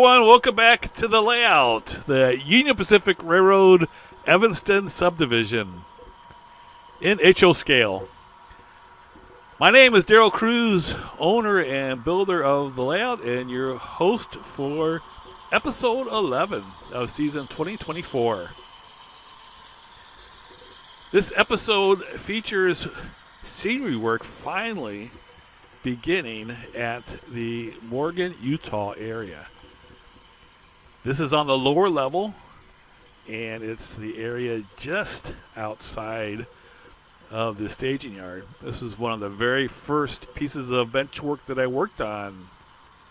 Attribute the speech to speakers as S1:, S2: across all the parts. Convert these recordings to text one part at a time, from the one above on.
S1: everyone. Welcome back to the layout, the Union Pacific Railroad Evanston subdivision in HO Scale. My name is Daryl Cruz, owner and builder of the layout, and your host for episode 11 of season 2024. This episode features scenery work finally beginning at the Morgan, Utah area. This is on the lower level, and it's the area just outside of the staging yard. This is one of the very first pieces of bench work that I worked on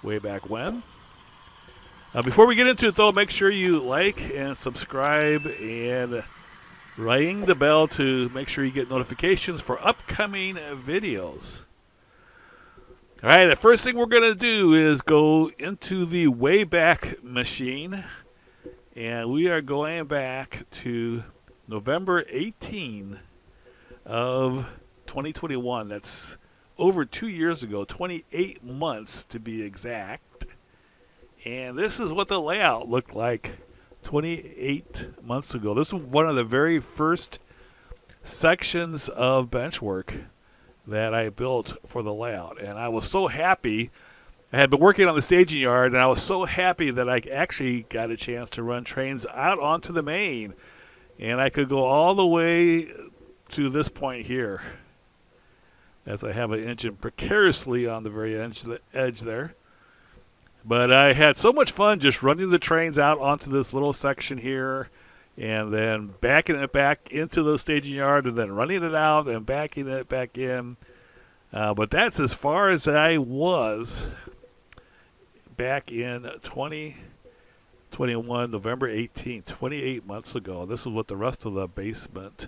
S1: way back when. Before we get into it, though, make sure you like and subscribe and ring the bell to make sure you get notifications for upcoming videos. All right, the first thing we're going to do is go into the Wayback Machine, and we are going back to November 18 of 2021. That's over 2 years ago, 28 months to be exact. And this is what the layout looked like 28 months ago. This was one of the very first sections of bench work that I built for the layout, and I was so happy. I had been working on the staging yard, and I was so happy that I actually got a chance to run trains out onto the main, and I could go all the way to this point here, as I have an engine precariously on the very edge there. But I had so much fun just running the trains out onto this little section here, and then backing it back into the staging yard, and then running it out and backing it back in. But that's as far as I was back in 2021, November 18th, 28 months ago. This is what the rest of the basement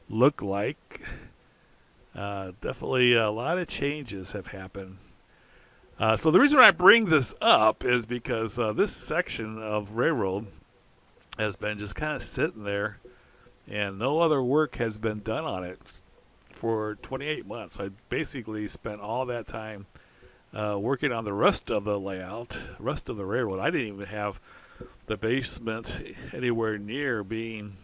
S1: looked like. Definitely a lot of changes have happened. So the reason I bring this up is because this section of railroad has been just kind of sitting there, and no other work has been done on it for 28 months. I basically spent all that time working on the rest of the layout, rest of the railroad. I didn't even have the basement anywhere near being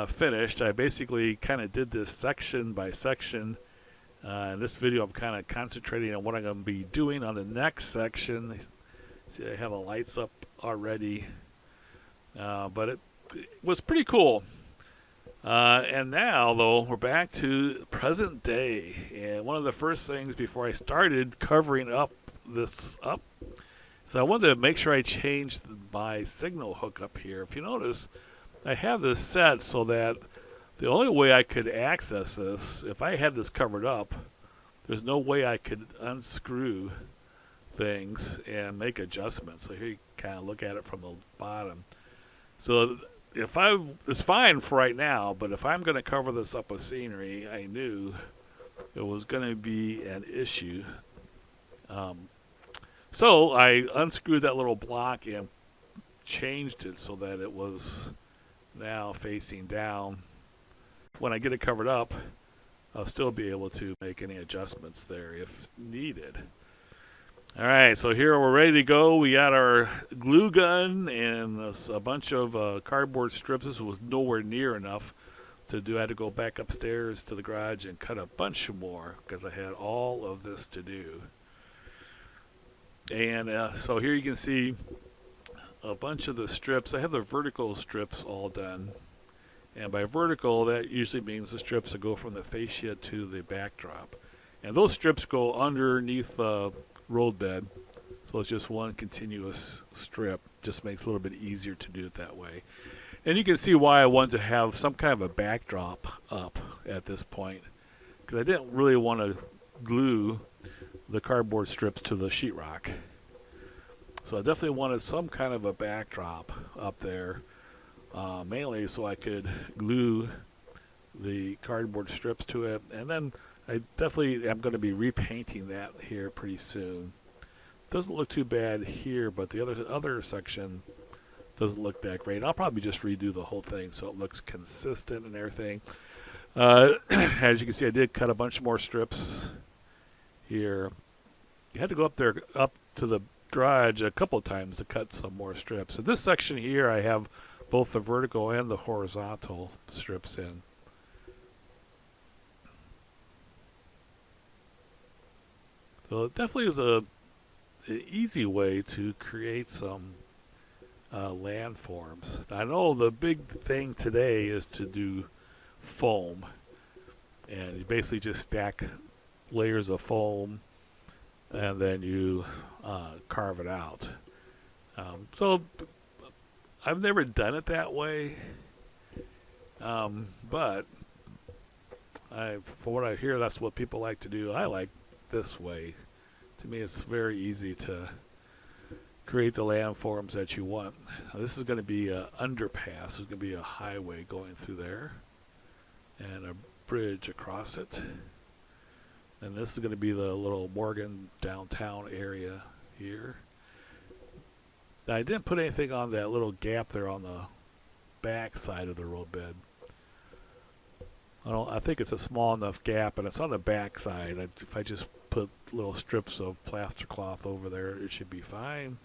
S1: finished. I basically kind of did this section by section. In this video, I'm kind of concentrating on what I'm going to be doing on the next section. See, I have the lights up already. But it was pretty cool. And now, though, we're back to present day. And one of the first things before I started covering up this up is I wanted to make sure I changed my signal hookup here. If you notice, I have this set so that the only way I could access this, if I had this covered up, there's no way I could unscrew things and make adjustments. So here you kind of look at it from the bottom. So it's fine for right now, but if I'm going to cover this up with scenery, I knew it was going to be an issue. So I unscrewed that little block and changed it so that it was now facing down. When I get it covered up, I'll still be able to make any adjustments there if needed. All right, so here we're ready to go. We got our glue gun and a bunch of cardboard strips. This was nowhere near enough to do. I had to go back upstairs to the garage and cut a bunch more because I had all of this to do. And so here you can see a bunch of the strips. I have the vertical strips all done. And by vertical, that usually means the strips that go from the fascia to the backdrop. And those strips go underneath the road bed, so it's just one continuous strip. Just makes it a little bit easier to do it that way. And you can see why I wanted to have some kind of a backdrop up at this point, because I didn't really want to glue the cardboard strips to the sheetrock. So I definitely wanted some kind of a backdrop up there, mainly so I could glue the cardboard strips to it. And then I definitely am going to be repainting that here pretty soon. Doesn't look too bad here, but the other section doesn't look that great. I'll probably just redo the whole thing so it looks consistent and everything. As you can see, I did cut a bunch more strips here. You had to go up there, up to the garage a couple times to cut some more strips. In this section here, I have both the vertical and the horizontal strips in. So it definitely is an easy way to create some landforms. I know the big thing today is to do foam, and you basically just stack layers of foam and then you carve it out. So I've never done it that way, but from what I hear, that's what people like to do. I like this way. To me, it's very easy to create the landforms that you want. Now, this is going to be an underpass. There's going to be a highway going through there and a bridge across it. And this is going to be the little Morgan downtown area here. Now, I didn't put anything on that little gap there on the back side of the roadbed. I think it's a small enough gap, and it's on the back side. If I just put little strips of plaster cloth over there, it should be fine.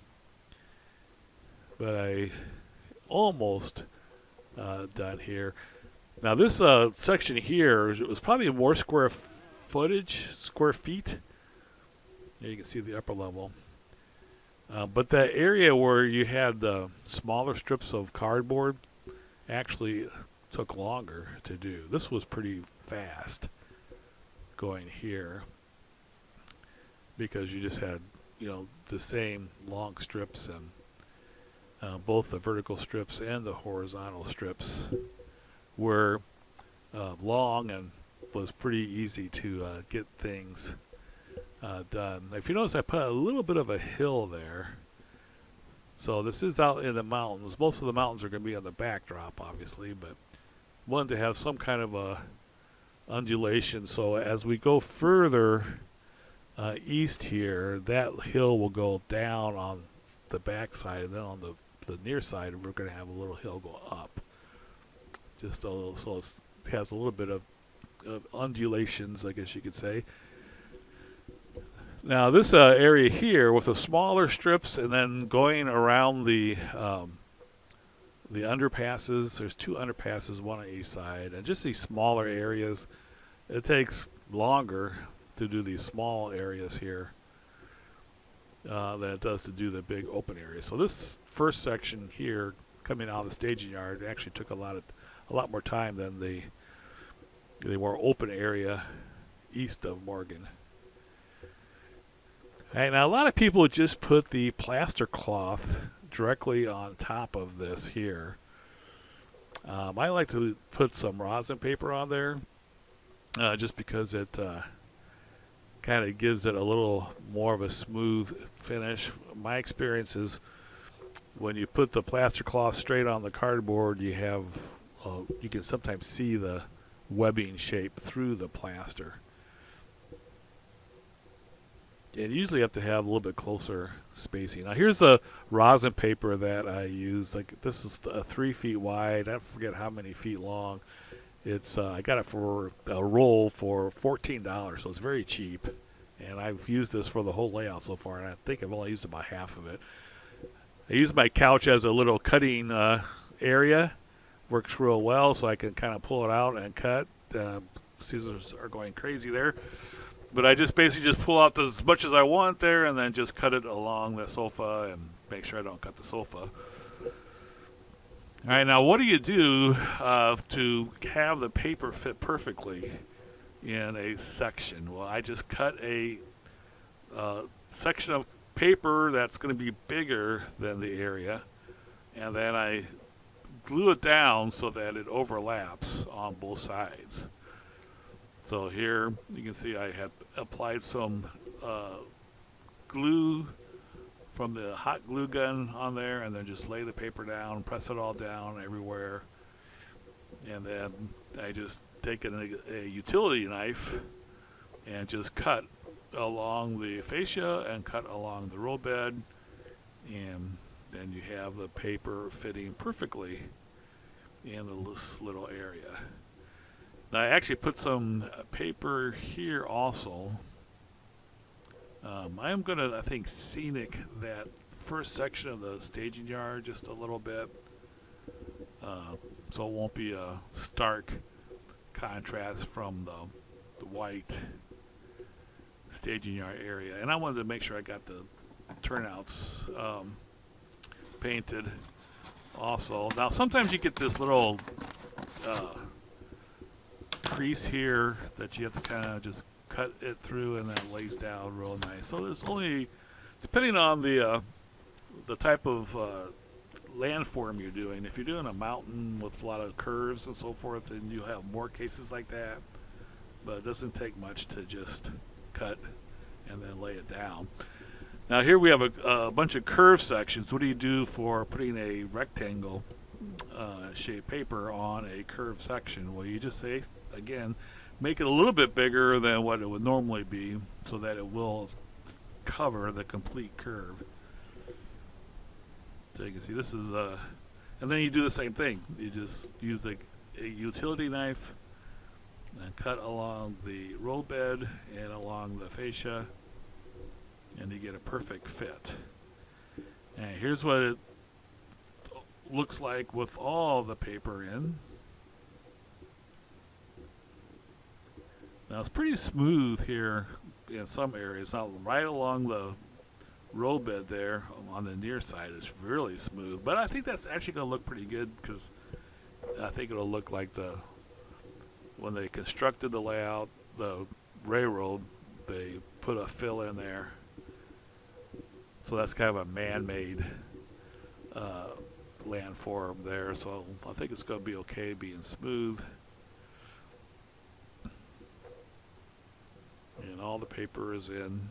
S1: But I almost done here. Now this section here, it was probably more square feet. There you can see the upper level. But that area where you had the smaller strips of cardboard actually took longer to do. This was pretty fast going here because you just had, the same long strips, and both the vertical strips and the horizontal strips were long and was pretty easy to get things done. If you notice, I put a little bit of a hill there. So this is out in the mountains. Most of the mountains are going to be on the backdrop, obviously, but wanted to have some kind of a undulation. So as we go further east here, that hill will go down on the back side, and then on the near side, we're going to have a little hill go up. Just a little, so it has a little bit of undulations, I guess you could say. Now this area here with the smaller strips, and then going around the underpasses, there's two underpasses, one on each side, and just these smaller areas, it takes longer to do these small areas here than it does to do the big open area. So this first section here, coming out of the staging yard, actually took a lot more time than the more open area east of Morgan. Right, now a lot of people just put the plaster cloth directly on top of this here. I like to put some rosin paper on there just because it kind of gives it a little more of a smooth finish. My experience is when you put the plaster cloth straight on the cardboard, you can sometimes see the webbing shape through the plaster. And usually you have to have a little bit closer spacing. Now here's the rosin paper that I use. Like this is 3 feet wide. I forget how many feet long. It's I got it for a roll for $14, so it's very cheap. And I've used this for the whole layout so far, and I think I've only used about half of it. I use my couch as a little cutting area. Works real well, so I can kind of pull it out and cut. Scissors are going crazy there. But I just basically just pull out as much as I want there and then just cut it along the sofa and make sure I don't cut the sofa. All right, now what do you do to have the paper fit perfectly in a section? Well, I just cut a section of paper that's going to be bigger than the area, and then I glue it down so that it overlaps on both sides. So here you can see I had applied some glue from the hot glue gun on there, and then just lay the paper down, press it all down everywhere, and then I just take a utility knife and just cut along the fascia and cut along the roadbed, and then you have the paper fitting perfectly in this little area. Now I actually put some paper here also I am going to, I think, scenic that first section of the staging yard just a little bit, so it won't be a stark contrast from the white staging yard area. And I wanted to make sure I got the turnouts painted also. Now sometimes you get this little crease here that you have to kind of just cut it through, and then it lays down real nice. So there's only, depending on the type of landform you're doing. If you're doing a mountain with a lot of curves and so forth, then you have more cases like that. But it doesn't take much to just cut and then lay it down. Now here we have a bunch of curved sections. What do you do for putting a rectangle shaped paper on a curved section? Well, you just say, again, make it a little bit bigger than what it would normally be so that it will cover the complete curve. So you can see this is, and then you do the same thing. You just use a utility knife and cut along the roll bed and along the fascia, and you get a perfect fit. And here's what it looks like with all the paper in. Now it's pretty smooth here in some areas. Now right along the roll bed there on the near side is really smooth, but I think that's actually going to look pretty good because I think it'll look like when they constructed the layout, the railroad, they put a fill in there. So that's kind of a man-made landform there. So I think it's going to be okay being smooth. And all the paper is in.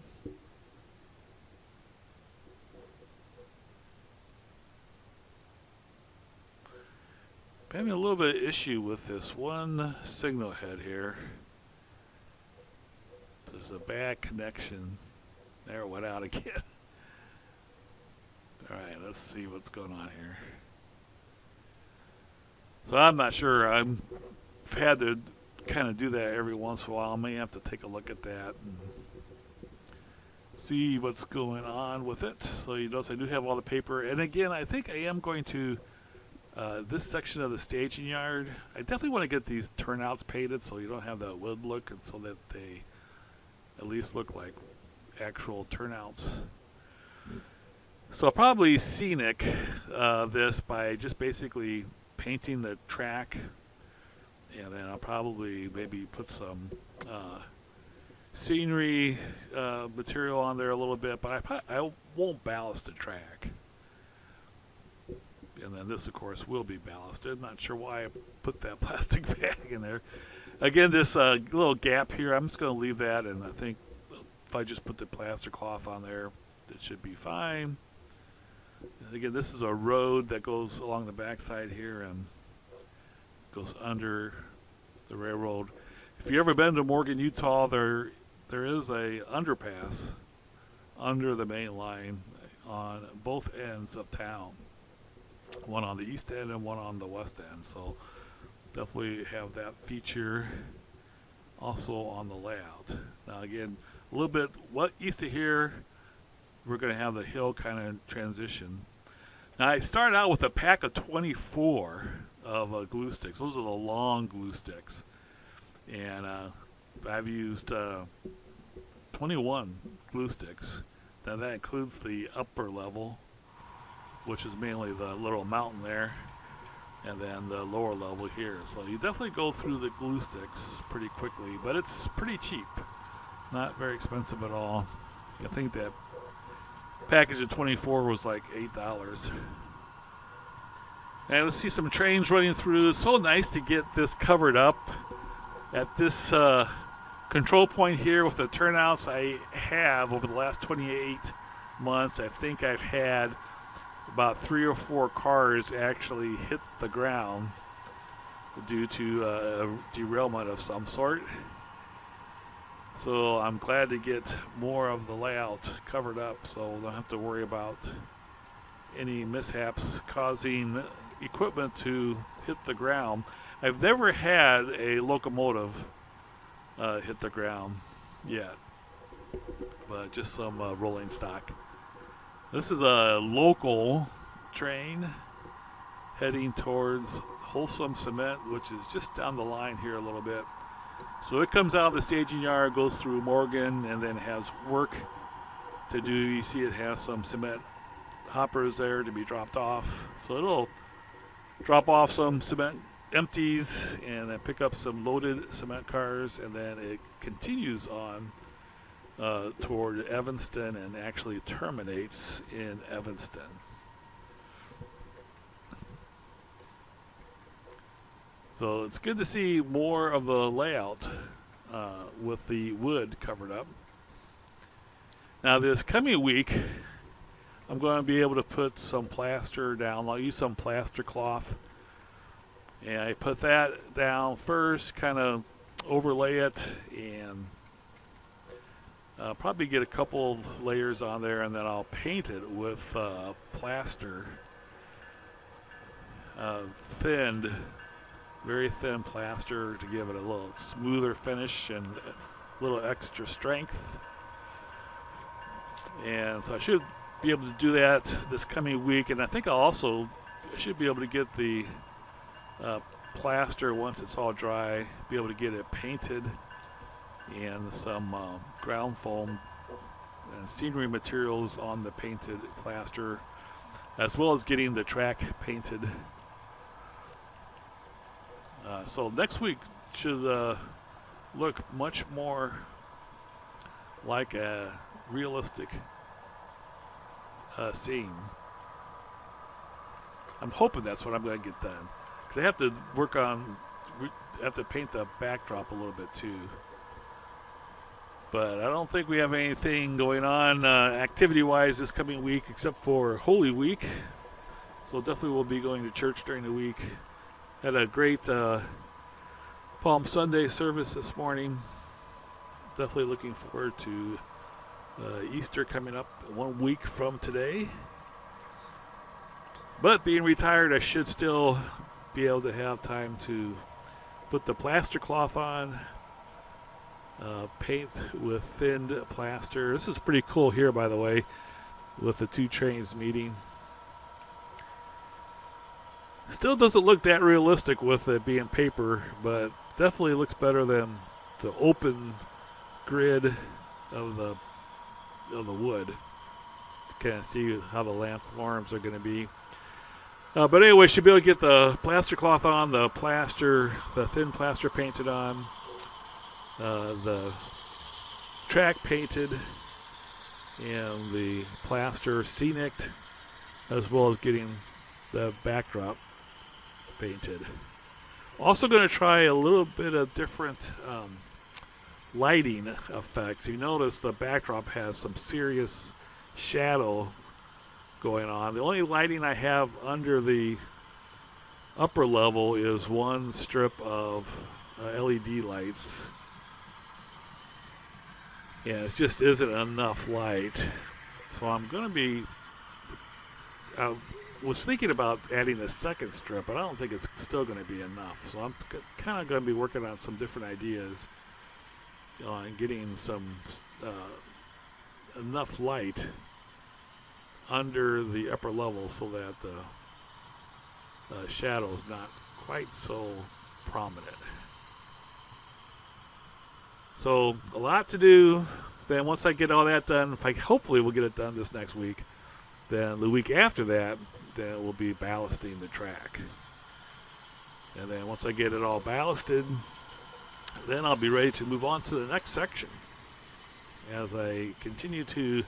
S1: I'm having a little bit of issue with this one signal head here. There's a bad connection. There, it went out again. Alright, let's see what's going on here. So I'm not sure. I've had to kind of do that every once in a while. I may have to take a look at that and see what's going on with it. So you notice I do have all the paper. And again, I think I am going to this section of the staging yard, I definitely want to get these turnouts painted so you don't have that wood look, and so that they at least look like actual turnouts. So I'll probably scenic this by just basically painting the track, and then I'll probably maybe put some scenery material on there a little bit, but I won't ballast the track. And then this, of course, will be ballasted. Not sure why I put that plastic bag in there. Again, this little gap here, I'm just going to leave that, and I think if I just put the plaster cloth on there, it should be fine. And again, this is a road that goes along the backside here and goes under the railroad. If you've ever been to Morgan, Utah, there is a underpass under the main line on both ends of town. One on the east end and one on the west end. So definitely have that feature also on the layout. Now again, a little bit east of here, we're going to have the hill kind of transition. Now I started out with a pack of 24 of glue sticks. Those are the long glue sticks. And I've used 21 glue sticks. Now that includes the upper level, which is mainly the little mountain there, and then the lower level here. So you definitely go through the glue sticks pretty quickly, but it's pretty cheap. Not very expensive at all. I think that package of 24 was like $8. And let's see some trains running through. It's so nice to get this covered up. At this control point here with the turnouts I have over the last 28 months, I think I've had about 3 or 4 cars actually hit the ground due to a derailment of some sort. So I'm glad to get more of the layout covered up so we don't have to worry about any mishaps causing equipment to hit the ground. I've never had a locomotive hit the ground yet. just some rolling stock. This is a local train heading towards Wholesome Cement, which is just down the line here a little bit. So it comes out of the staging yard, goes through Morgan, and then has work to do. You see it has some cement hoppers there to be dropped off. So it'll drop off some cement empties and then pick up some loaded cement cars, and then it continues on toward Evanston and actually terminates in Evanston. So it's good to see more of the layout with the wood covered up. Now this coming week, I'm going to be able to put some plaster down. I'll use some plaster cloth. And I put that down first, kind of overlay it, and probably get a couple of layers on there, and then I'll paint it with plaster. Thinned, very thin plaster to give it a little smoother finish and a little extra strength. And so I should be able to do that this coming week, and I think I should be able to get the plaster, once it's all dry, be able to get it painted and some ground foam and scenery materials on the painted plaster, as well as getting the track painted. So next week should look much more like a realistic scene. I'm hoping that's what I'm going to get done, because I have to work on, have to paint the backdrop a little bit too. But I don't think we have anything going on activity-wise this coming week except for Holy Week. So definitely we'll be going to church during the week. Had a great Palm Sunday service this morning. Definitely looking forward to Easter coming up 1 week from today. But being retired, I should still be able to have time to put the plaster cloth on, paint with thinned plaster. This is pretty cool here, by the way, with the two trains meeting. Still doesn't look that realistic with it being paper, but definitely looks better than the open grid of the wood. To kind of see how the landforms are going to be. But anyway, should be able to get the plaster cloth on, the thin plaster painted on, the track painted, and the plaster Scenic, as well as getting the backdrop painted. Also going to try a little bit of different lighting effects. You notice the backdrop has some serious shadow going on. The only lighting I have under the upper level is one strip of LED lights. Yeah, it just isn't enough light. So I'm going to be, I was thinking about adding a second strip, but I don't think it's still going to be enough. So I'm kind of going to be working on some different ideas on getting some enough light under the upper level so that the shadow is not quite so prominent. So a lot to do. Then once I get all that done, hopefully we'll get it done this next week. Then the week after that, then we'll be ballasting the track. And then once I get it all ballasted, then I'll be ready to move on to the next section as I continue to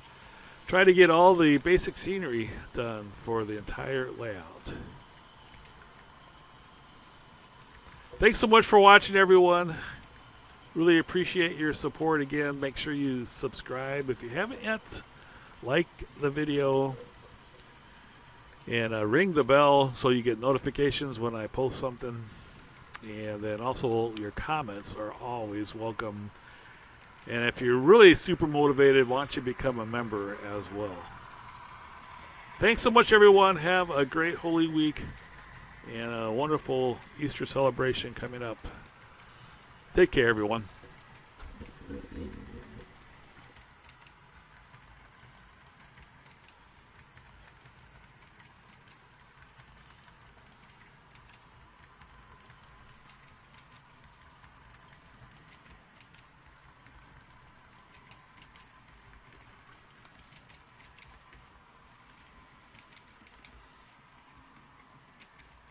S1: try to get all the basic scenery done for the entire layout. Thanks so much for watching, everyone. Really appreciate your support. Again, make sure you subscribe if you haven't yet. Like the video and ring the bell so you get notifications when I post something. And then also your comments are always welcome. And if you're really super motivated, why don't you become a member as well. Thanks so much, everyone. Have a great Holy Week and a wonderful Easter celebration coming up. Take care, everyone.